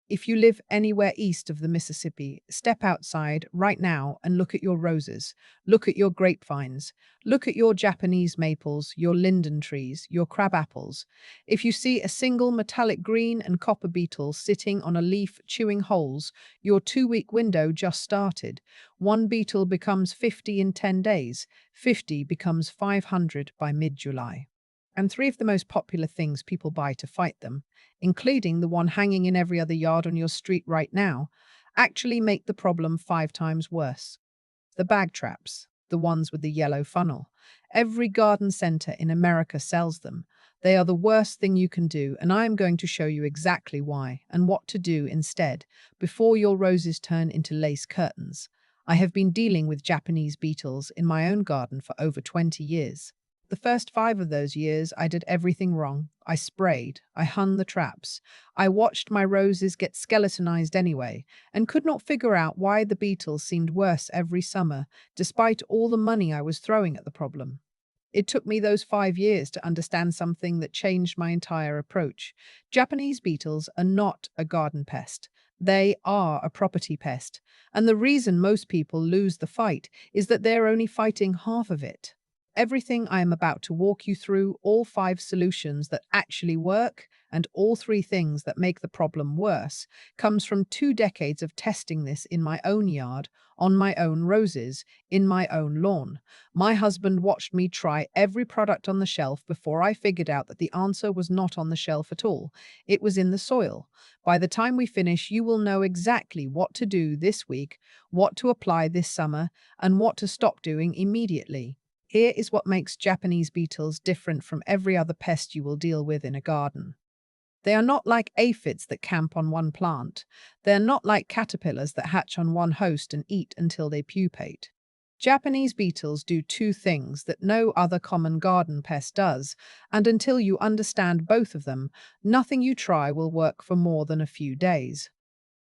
If you live anywhere east of the Mississippi, step outside right now and look at your roses. Look at your grapevines. Look at your Japanese maples, your linden trees, your crab apples. If you see a single metallic green and copper beetle sitting on a leaf chewing holes, your 2-week window just started. One beetle becomes 50 in 10 days. 50 becomes 500 by mid-July. And three of the most popular things people buy to fight them, including the one hanging in every other yard on your street right now, actually make the problem 5 times worse. The bag traps, the ones with the yellow funnel. Every garden center in America sells them. They are the worst thing you can do, and I am going to show you exactly why and what to do instead before your roses turn into lace curtains. I have been dealing with Japanese beetles in my own garden for over 20 years. The first 5 of those years, I did everything wrong. I sprayed, I hung the traps, I watched my roses get skeletonized anyway, and could not figure out why the beetles seemed worse every summer, despite all the money I was throwing at the problem. It took me those 5 years to understand something that changed my entire approach. Japanese beetles are not a garden pest. They are a property pest. And the reason most people lose the fight is that they're only fighting half of it. Everything I am about to walk you through, all 5 solutions that actually work, and all 3 things that make the problem worse, comes from 2 decades of testing this in my own yard, on my own roses, in my own lawn. My husband watched me try every product on the shelf before I figured out that the answer was not on the shelf at all. It was in the soil. By the time we finish, you will know exactly what to do this week, what to apply this summer, and what to stop doing immediately. Here is what makes Japanese beetles different from every other pest you will deal with in a garden. They are not like aphids that camp on one plant. They are not like caterpillars that hatch on one host and eat until they pupate. Japanese beetles do 2 things that no other common garden pest does, and until you understand both of them, nothing you try will work for more than a few days.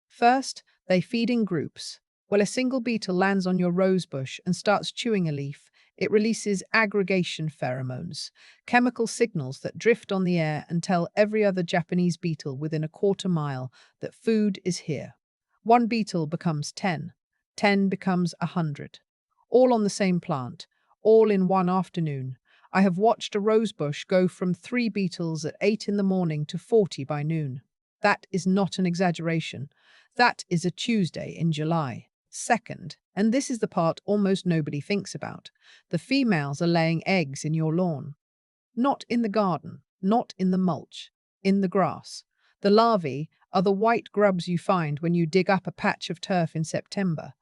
First, they feed in groups. When a single beetle lands on your rose bush and starts chewing a leaf, it releases aggregation pheromones, chemical signals that drift on the air and tell every other Japanese beetle within a quarter mile that food is here. One beetle becomes 10, 10 becomes 100. All on the same plant, all in one afternoon. I have watched a rose bush go from 3 beetles at 8 in the morning to 40 by noon. That is not an exaggeration. That is a Tuesday in July. Second, and this is the part almost nobody thinks about, the females are laying eggs in your lawn. Not in the garden, not in the mulch, in the grass. The larvae are the white grubs you find when you dig up a patch of turf in September.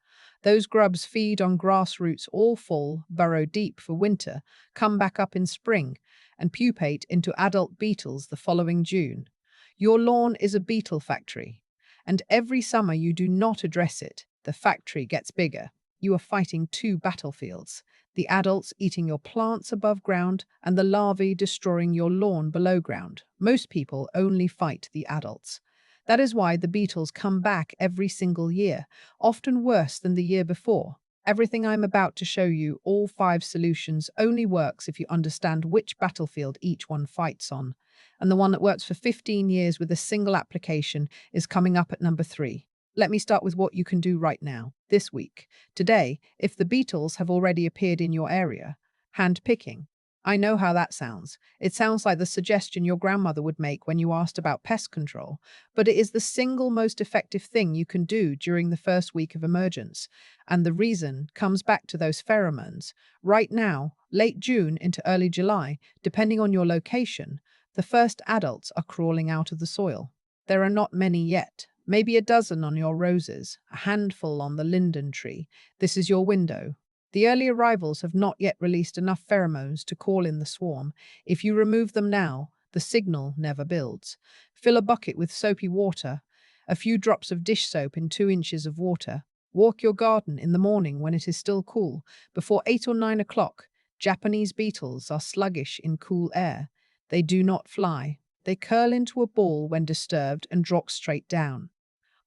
Those grubs feed on grass roots all fall, burrow deep for winter, come back up in spring, and pupate into adult beetles the following June. Your lawn is a beetle factory, and every summer you do not address it, the factory gets bigger. You are fighting 2 battlefields, the adults eating your plants above ground and the larvae destroying your lawn below ground. Most people only fight the adults. That is why the beetles come back every single year, often worse than the year before. Everything I'm about to show you, all 5 solutions, only works if you understand which battlefield each one fights on. And the one that works for 15 years with a single application is coming up at number 3. Let me start with what you can do right now, this week. Today, if the beetles have already appeared in your area, hand picking. I know how that sounds. It sounds like the suggestion your grandmother would make when you asked about pest control, but it is the single most effective thing you can do during the first week of emergence. And the reason comes back to those pheromones. Right now, late June into early July, depending on your location, the first adults are crawling out of the soil. There are not many yet. Maybe a dozen on your roses, a handful on the linden tree. This is your window. The early arrivals have not yet released enough pheromones to call in the swarm. If you remove them now, the signal never builds. Fill a bucket with soapy water, a few drops of dish soap in 2 inches of water. Walk your garden in the morning when it is still cool. Before 8 or 9 o'clock, Japanese beetles are sluggish in cool air. They do not fly. They curl into a ball when disturbed and drop straight down.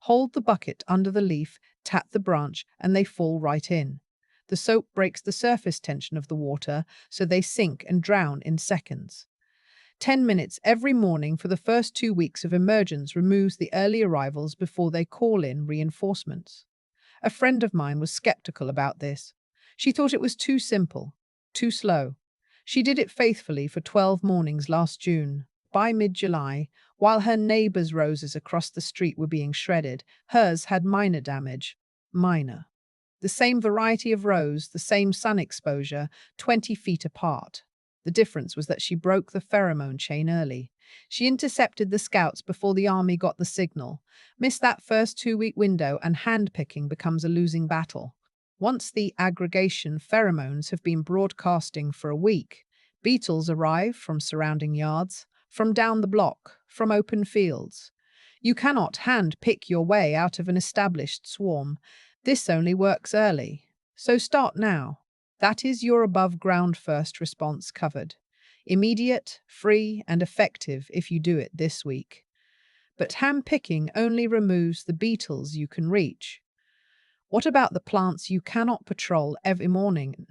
Hold the bucket under the leaf, tap the branch, and they fall right in. The soap breaks the surface tension of the water, so they sink and drown in seconds. 10 minutes every morning for the first 2 weeks of emergence removes the early arrivals before they call in reinforcements. A friend of mine was skeptical about this. She thought it was too simple, too slow. She did it faithfully for 12 mornings last June. By mid-July, while her neighbor's roses across the street were being shredded, hers had minor damage. Minor. The same variety of rose, the same sun exposure, 20 feet apart. The difference was that she broke the pheromone chain early. She intercepted the scouts before the army got the signal. Miss that first 2 week window and handpicking becomes a losing battle. Once the aggregation pheromones have been broadcasting for a week, beetles arrive from surrounding yards, from down the block, from open fields. You cannot hand pick your way out of an established swarm. This only works early. So start now. That is your above ground first response covered. Immediate, free, and effective if you do it this week. But hand picking only removes the beetles you can reach. What about the plants you cannot patrol every morning?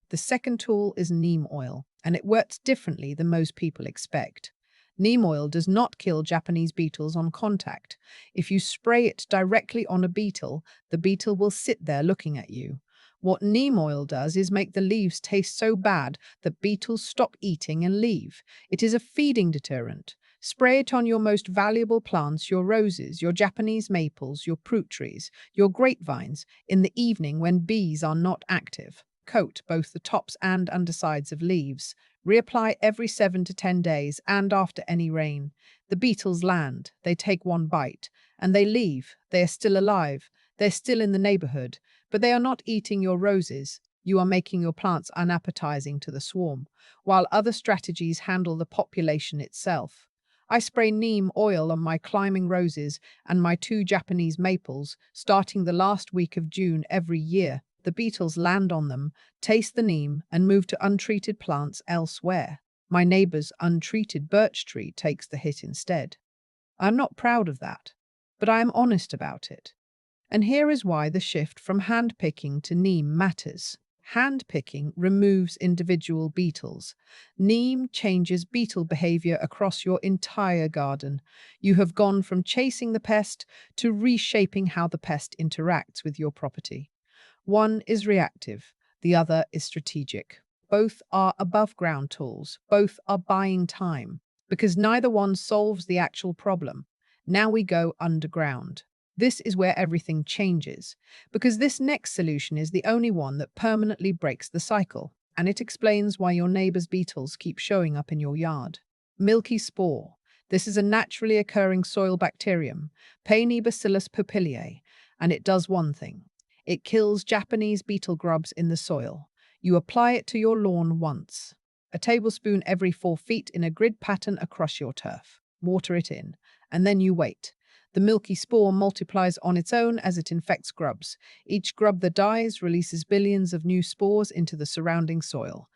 The second tool is neem oil, and it works differently than most people expect. Neem oil does not kill Japanese beetles on contact. If you spray it directly on a beetle, the beetle will sit there looking at you. What neem oil does is make the leaves taste so bad that beetles stop eating and leave. It is a feeding deterrent. Spray it on your most valuable plants, your roses, your Japanese maples, your fruit trees, your grapevines, in the evening when bees are not active. Coat both the tops and undersides of leaves. Reapply every 7 to 10 days and after any rain. The beetles land, they take one bite, and they leave. They are still alive. They're still in the neighborhood, but they are not eating your roses. You are making your plants unappetizing to the swarm, while other strategies handle the population itself. I spray neem oil on my climbing roses and my 2 Japanese maples, starting the last week of June every year. The beetles land on them, taste the neem, and move to untreated plants elsewhere. My neighbor's untreated birch tree takes the hit instead. I'm not proud of that, but I am honest about it. And here is why the shift from hand-picking to neem matters. Hand-picking removes individual beetles. Neem changes beetle behavior across your entire garden. You have gone from chasing the pest to reshaping how the pest interacts with your property. One is reactive, the other is strategic. Both are above-ground tools. Both are buying time, because neither one solves the actual problem. Now we go underground. This is where everything changes, because this next solution is the only one that permanently breaks the cycle, and it explains why your neighbor's beetles keep showing up in your yard. Milky Spore. This is a naturally occurring soil bacterium, Bacillus pupillae, and it does one thing. It kills Japanese beetle grubs in the soil. You apply it to your lawn once. A tablespoon every 4 feet in a grid pattern across your turf. Water it in, and then you wait. The milky spore multiplies on its own as it infects grubs. Each grub that dies releases billions of new spores into the surrounding soil.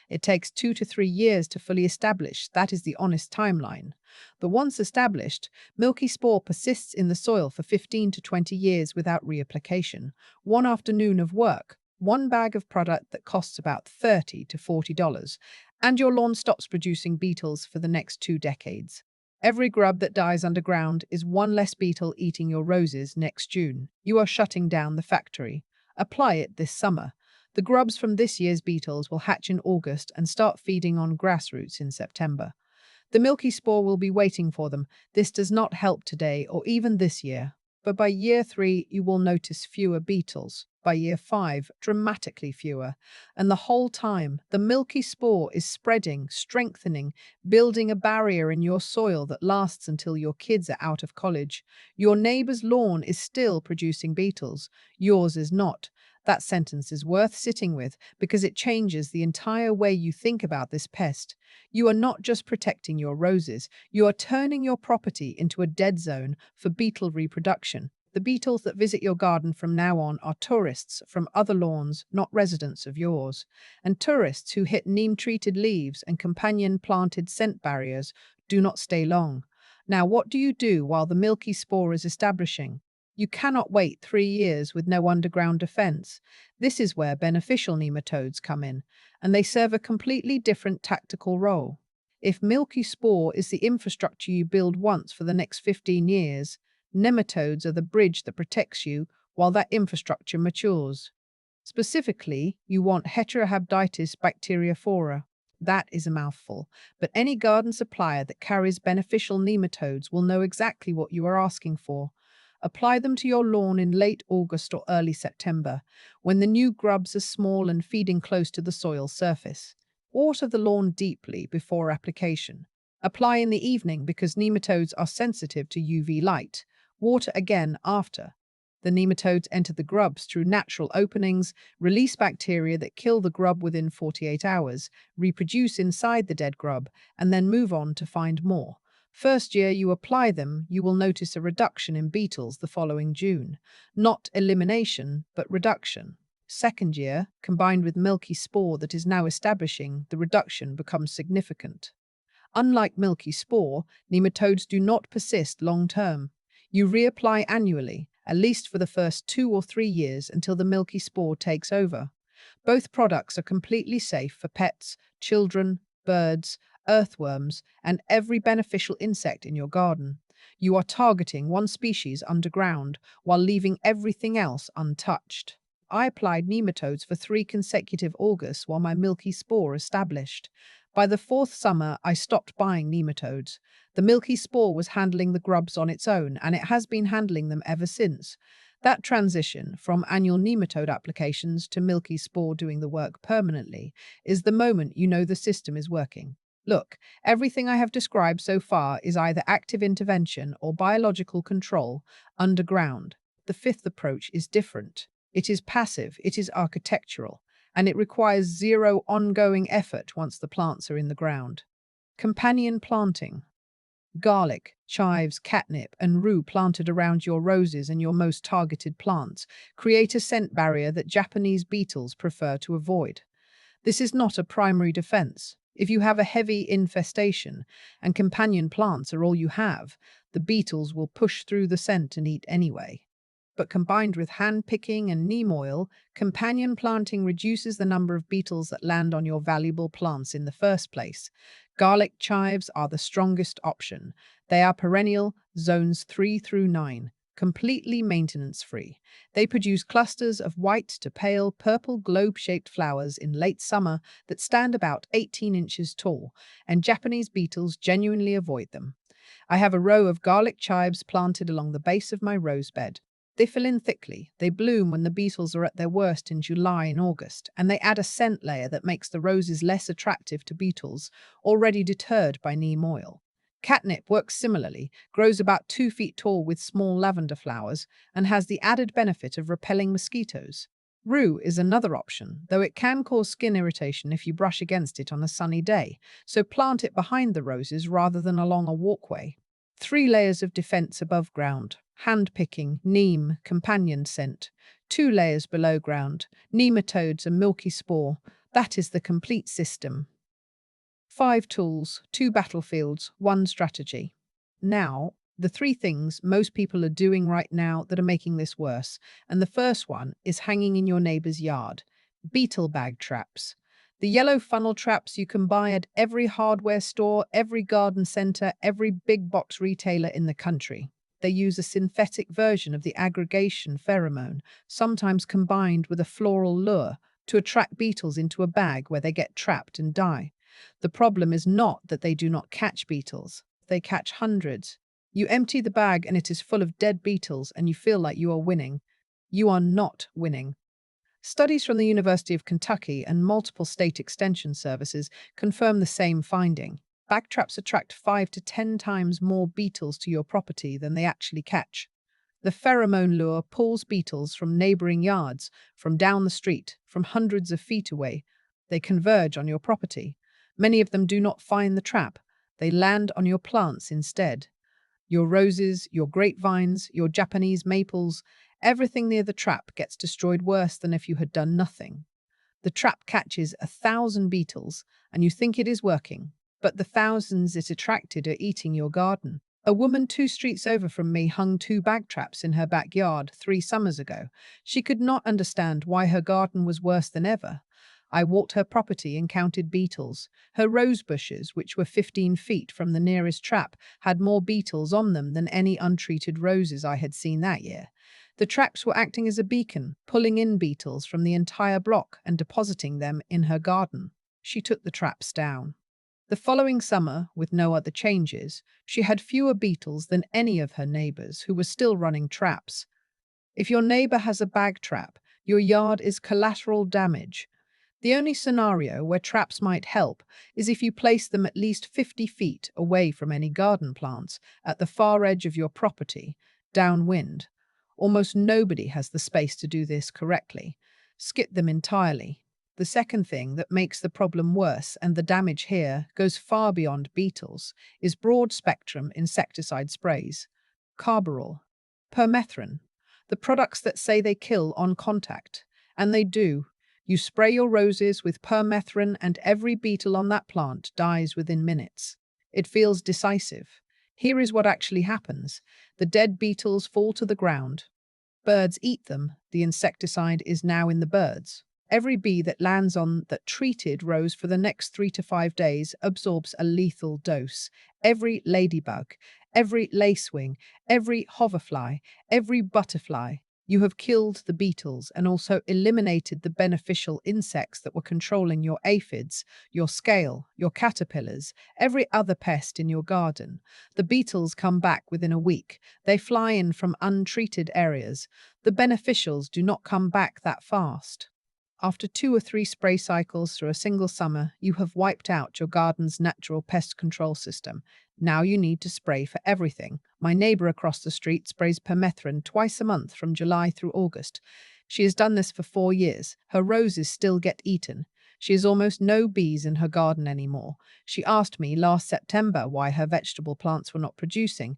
It takes 2 to 3 years to fully establish. That is the honest timeline. But once established, milky spore persists in the soil for 15 to 20 years without reapplication. One afternoon of work, one bag of product that costs about $30 to $40, and your lawn stops producing beetles for the next 2 decades. Every grub that dies underground is one less beetle eating your roses next June. You are shutting down the factory. Apply it this summer. The grubs from this year's beetles will hatch in August and start feeding on grass roots in September. The milky spore will be waiting for them. This does not help today or even this year. But by year 3, you will notice fewer beetles. By year 5, dramatically fewer. And the whole time, the milky spore is spreading, strengthening, building a barrier in your soil that lasts until your kids are out of college. Your neighbor's lawn is still producing beetles. Yours is not. That sentence is worth sitting with because it changes the entire way you think about this pest. You are not just protecting your roses, you are turning your property into a dead zone for beetle reproduction. The beetles that visit your garden from now on are tourists from other lawns, not residents of yours. And tourists who hit neem-treated leaves and companion-planted scent barriers do not stay long. Now, what do you do while the milky spore is establishing? You cannot wait 3 years with no underground defense. This is where beneficial nematodes come in, and they serve a completely different tactical role. If Milky Spore is the infrastructure you build once for the next 15 years, nematodes are the bridge that protects you while that infrastructure matures. Specifically, you want Heterohabditis bacteriophora. That is a mouthful, but any garden supplier that carries beneficial nematodes will know exactly what you are asking for. Apply them to your lawn in late August or early September, when the new grubs are small and feeding close to the soil surface. Water the lawn deeply before application. Apply in the evening because nematodes are sensitive to UV light. Water again after. The nematodes enter the grubs through natural openings, release bacteria that kill the grub within 48 hours, reproduce inside the dead grub, and then move on to find more. First year you apply them, you will notice a reduction in beetles the following June. Not elimination, but reduction. Second year, combined with Milky Spore that is now establishing, the reduction becomes significant. Unlike Milky Spore, nematodes do not persist long term. You reapply annually, at least for the first 2 or 3 years until the Milky Spore takes over. Both products are completely safe for pets, children, birds, earthworms, and every beneficial insect in your garden. You are targeting one species underground while leaving everything else untouched. I applied nematodes for 3 consecutive Augusts while my Milky Spore established. By the fourth summer, I stopped buying nematodes. The Milky Spore was handling the grubs on its own, and it has been handling them ever since. That transition from annual nematode applications to Milky Spore doing the work permanently is the moment you know the system is working. Look, everything I have described so far is either active intervention or biological control underground. The fifth approach is different. It is passive, it is architectural, and it requires zero ongoing effort once the plants are in the ground. Companion planting. Garlic, chives, catnip, and rue planted around your roses and your most targeted plants create a scent barrier that Japanese beetles prefer to avoid. This is not a primary defense. If you have a heavy infestation and companion plants are all you have, the beetles will push through the scent and eat anyway. But combined with hand-picking and neem oil, companion planting reduces the number of beetles that land on your valuable plants in the first place. Garlic chives are the strongest option. They are perennial, zones 3 through 9, completely maintenance-free. They produce clusters of white to pale purple globe-shaped flowers in late summer that stand about 18 inches tall, and Japanese beetles genuinely avoid them. I have a row of garlic chives planted along the base of my rose bed. They fill in thickly, they bloom when the beetles are at their worst in July and August, and they add a scent layer that makes the roses less attractive to beetles, already deterred by neem oil. Catnip works similarly, grows about 2 feet tall with small lavender flowers, and has the added benefit of repelling mosquitoes. Rue is another option, though it can cause skin irritation if you brush against it on a sunny day, so plant it behind the roses rather than along a walkway. 3 layers of defense above ground. Hand-picking, neem, companion scent. 2 layers below ground. Nematodes and Milky Spore. That is the complete system. 5 tools, 2 battlefields, 1 strategy. Now, the 3 things most people are doing right now that are making this worse. And the first one is hanging in your neighbor's yard. Beetle bag traps. The yellow funnel traps you can buy at every hardware store, every garden center, every big box retailer in the country. They use a synthetic version of the aggregation pheromone, sometimes combined with a floral lure, to attract beetles into a bag where they get trapped and die. The problem is not that they do not catch beetles. They catch hundreds. You empty the bag and it is full of dead beetles and you feel like you are winning. You are not winning. Studies from the University of Kentucky and multiple state extension services confirm the same finding. Bag traps attract 5 to 10 times more beetles to your property than they actually catch. The pheromone lure pulls beetles from neighboring yards, from down the street, from hundreds of feet away. They converge on your property. Many of them do not find the trap. They land on your plants instead. Your roses, your grapevines, your Japanese maples, everything near the trap gets destroyed worse than if you had done nothing. The trap catches 1,000 beetles, and you think it is working, but the thousands it attracted are eating your garden. A woman 2 streets over from me hung 2 bag traps in her backyard 3 summers ago. She could not understand why her garden was worse than ever. I walked her property and counted beetles. Her rose bushes, which were 15 feet from the nearest trap, had more beetles on them than any untreated roses I had seen that year. The traps were acting as a beacon, pulling in beetles from the entire block and depositing them in her garden. She took the traps down. The following summer, with no other changes, she had fewer beetles than any of her neighbors who were still running traps. If your neighbor has a bag trap, your yard is collateral damage. The only scenario where traps might help is if you place them at least 50 feet away from any garden plants at the far edge of your property, downwind. Almost nobody has the space to do this correctly. Skip them entirely. The second thing that makes the problem worse, and the damage here goes far beyond beetles, is broad-spectrum insecticide sprays. Carbaryl, permethrin, the products that say they kill on contact. And they do. You spray your roses with permethrin and every beetle on that plant dies within minutes. It feels decisive. Here is what actually happens. The dead beetles fall to the ground. Birds eat them. The insecticide is now in the birds. Every bee that lands on that treated rose for the next 3 to 5 days absorbs a lethal dose. Every ladybug, every lacewing, every hoverfly, every butterfly. You have killed the beetles and also eliminated the beneficial insects that were controlling your aphids, your scale, your caterpillars, every other pest in your garden. The beetles come back within a week. They fly in from untreated areas. The beneficials do not come back that fast. After 2 or 3 spray cycles through a single summer, you have wiped out your garden's natural pest control system. Now you need to spray for everything. My neighbor across the street sprays permethrin twice a month from July through August. She has done this for 4 years. Her roses still get eaten. She has almost no bees in her garden anymore. She asked me last September why her vegetable plants were not producing,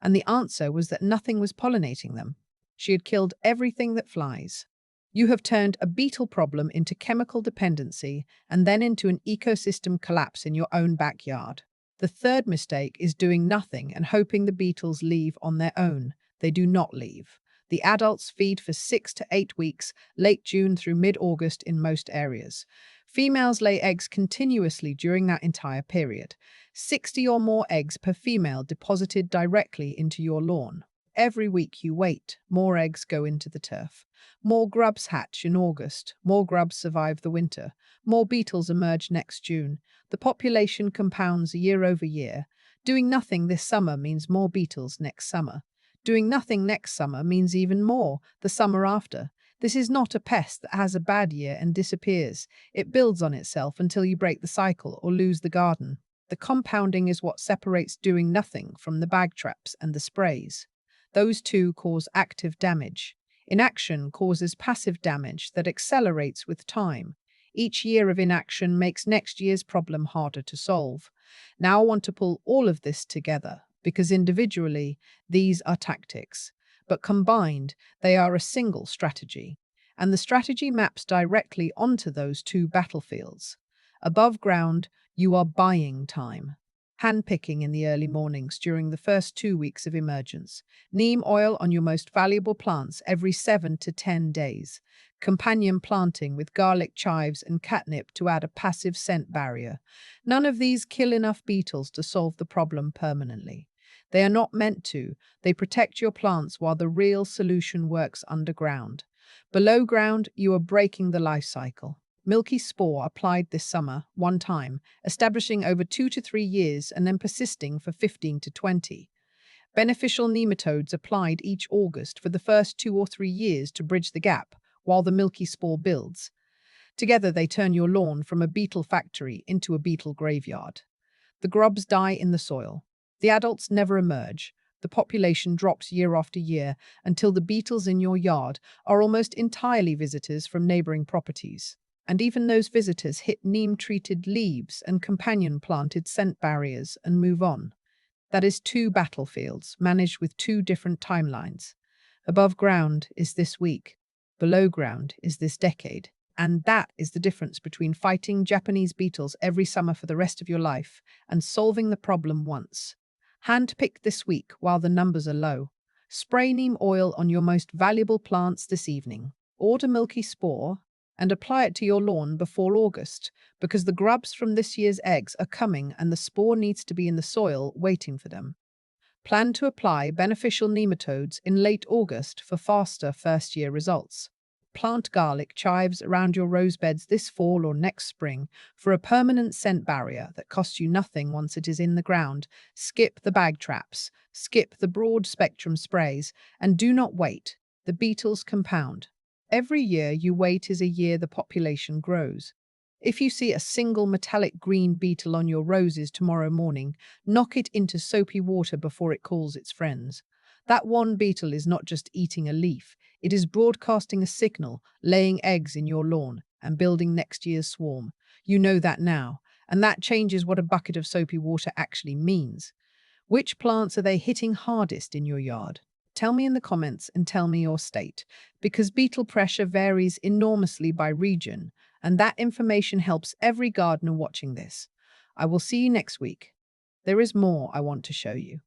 and the answer was that nothing was pollinating them. She had killed everything that flies. You have turned a beetle problem into chemical dependency and then into an ecosystem collapse in your own backyard. The third mistake is doing nothing and hoping the beetles leave on their own. They do not leave. The adults feed for 6 to 8 weeks, late June through mid-August in most areas. Females lay eggs continuously during that entire period. 60 or more eggs per female deposited directly into your lawn. Every week you wait, more eggs go into the turf. More grubs hatch in August, more grubs survive the winter, more beetles emerge next June. The population compounds year over year. Doing nothing this summer means more beetles next summer. Doing nothing next summer means even more the summer after. This is not a pest that has a bad year and disappears. It builds on itself until you break the cycle or lose the garden. The compounding is what separates doing nothing from the bag traps and the sprays. Those two cause active damage. Inaction causes passive damage that accelerates with time. Each year of inaction makes next year's problem harder to solve. Now I want to pull all of this together, because individually, these are tactics, but combined, they are a single strategy. And the strategy maps directly onto those two battlefields. Above ground, you are buying time. Handpicking in the early mornings during the first 2 weeks of emergence. Neem oil on your most valuable plants every 7 to 10 days. Companion planting with garlic chives and catnip to add a passive scent barrier. None of these kill enough beetles to solve the problem permanently. They are not meant to. They protect your plants while the real solution works underground. Below ground, you are breaking the life cycle. Milky Spore applied this summer, one time, establishing over 2 to 3 years and then persisting for 15 to 20. Beneficial nematodes applied each August for the first 2 or 3 years to bridge the gap, while the Milky Spore builds. Together they turn your lawn from a beetle factory into a beetle graveyard. The grubs die in the soil. The adults never emerge. The population drops year after year until the beetles in your yard are almost entirely visitors from neighboring properties. And even those visitors hit neem-treated leaves and companion-planted scent barriers and move on. That is 2 battlefields, managed with 2 different timelines. Above ground is this week. Below ground is this decade. And that is the difference between fighting Japanese beetles every summer for the rest of your life and solving the problem once. Handpick this week while the numbers are low. Spray neem oil on your most valuable plants this evening. Order Milky Spore and apply it to your lawn before August, because the grubs from this year's eggs are coming and the spore needs to be in the soil waiting for them. Plan to apply beneficial nematodes in late August for faster first-year results. Plant garlic chives around your rose beds this fall or next spring for a permanent scent barrier that costs you nothing once it is in the ground. Skip the bag traps, skip the broad spectrum sprays, and do not wait. The beetles compound. Every year you wait is a year the population grows. If you see a single metallic green beetle on your roses tomorrow morning, knock it into soapy water before it calls its friends. That one beetle is not just eating a leaf, it is broadcasting a signal, laying eggs in your lawn, and building next year's swarm. You know that now, and that changes what a bucket of soapy water actually means. Which plants are they hitting hardest in your yard? Tell me in the comments and tell me your state, because beetle pressure varies enormously by region, and that information helps every gardener watching this. I will see you next week. There is more I want to show you.